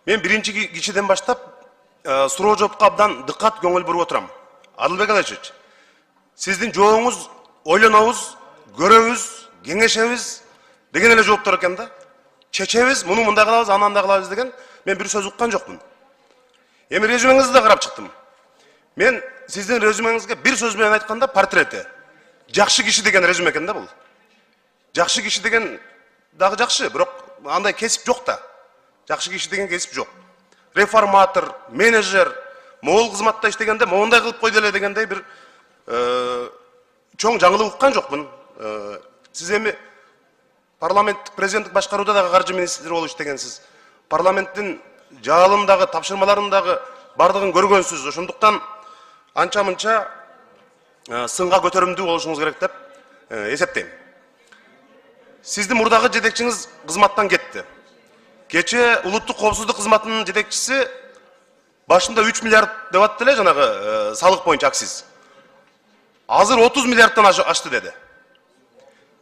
Мен биринчи кишиден баштап суроо жоопко абдан дыккат көңүл буруп отурам. Адылбек Алайчевич, сиздин жооңуз ойлонобуз, көрөбүз, кеңешебиз деген эле жооптор экен да. Чечебиз, муну мындай кылабыз, аны андай кылабыз деген мен бир сөз уккан жокмун. Эми резюмеңизди да карап чыктым. Мен сиздин резюмеңизге бир сөз менен айтканда портрети. Жакшы киши деген резюме экен да бул. Жакшы киши деген дагы жакшы, бирок андай кесип жок да. Жакшы киши деген кесип жок. Реформатор, менеджер, могул кызматта иштегенде моундай кылып койду эле дегендей бир чоң жаңылык уккан жокмун. Сиз эми парламенттик президенттик башкарууда дагы каржы министри болуп иштегенсиз. Парламенттин жаалындагы, тапшырмаларындагы бардыгын көргөнсүз. Ошондуктан анча-мынча сынга көтөрүмдүү болушуңуз керек деп эсептейм. Сиздин мурдагы жетекчиңиз кызматтан кетти. Кече улуттук коопсуздук кызматынын жетекчиси башында 3 миллиард деп атты эле жанагы салык боюнча акциз. Азыр 30 миллиардтан ашты деди.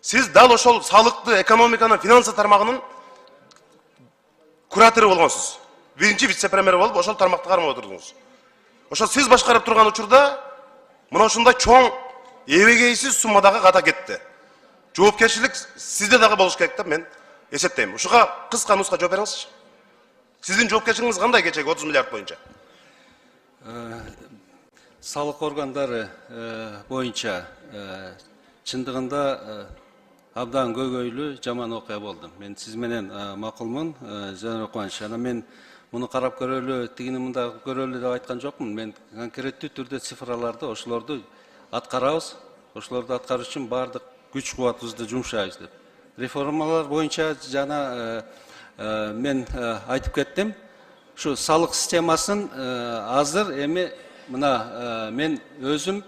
Сиз дал ошол салыкты, экономиканын, финансы тармагынын куратору болгонсуз. Биринчи вице-премьер болуп, ошол тармакты кармап отурдуңуз. Ошол сиз башкарып турган учурда мына ушундай чоң эбегейсиз суммадагы ката кетти. Жоопкерчилик сизде дагы болуш керек деп мен эсептейм. Ушуга кыска нуска жооп бериңизчи. Сиздин жоопкерчилигиңиз кандай кечеги 30 миллиард боюнча? Салык органдары боюнча чындыгында абдан көйгөйлүү жаман окуя болду. Мен сиз менен макулмун, Жанар Кубаныч. Анан мен муну карап көрөлү, тигини мында көрөлү деп айткан жокмун. Мен конкреттүү түрдө цифраларды, ошолорду аткарабыз. Ошолорду аткаруу үчүн бардык күч кубатыбызды жумшайбыз деп. Реформалар боюнча жана мен айтып кеттим. Şu салык системасын азыр эми мына мен өзүм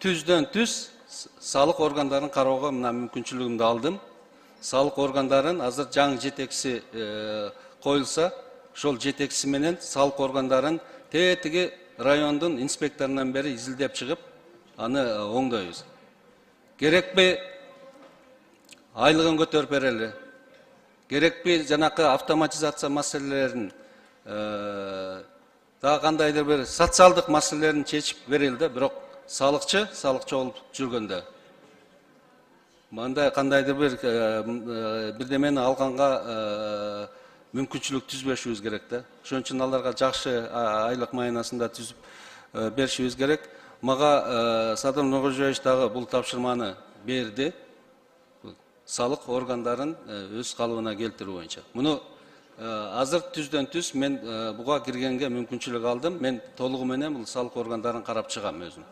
түздөн түз салык органдарын кароого мына мүмкүнчүлүгүмдү алдым. Салык органдарын азыр жаңы жетекчиси коюлса, ошол жетекчиси менен салык органдарын тетиги райондун инспекторунан бери изилдеп чыгып, аны оңдойбуз. Керекпи айлыгын көтөрүп берели. Керекпи жанакы автоматизация маселелерин дагы кандайдыр бир социалдык маселелерин чечип берели да, бирок салыкчы болуп жүргөндө мындай кандайдыр бир бирдемени алганга мүмкүнчүлүк түзбөшүбүз керек да. Ошон үчүн аларга жакшы айлык маянасында түзүп беришибиз керек. Мага Садыр Нуркожоевич дагы бул тапшырманы берди. Салык органдарын өз калыбына келтирүү боюнча. Муну азыр түздөн түз мен буга киргенге мүмкүнчүлүк алдым. Мен толугу менен бул салык органдарын карап чыгам өзүм.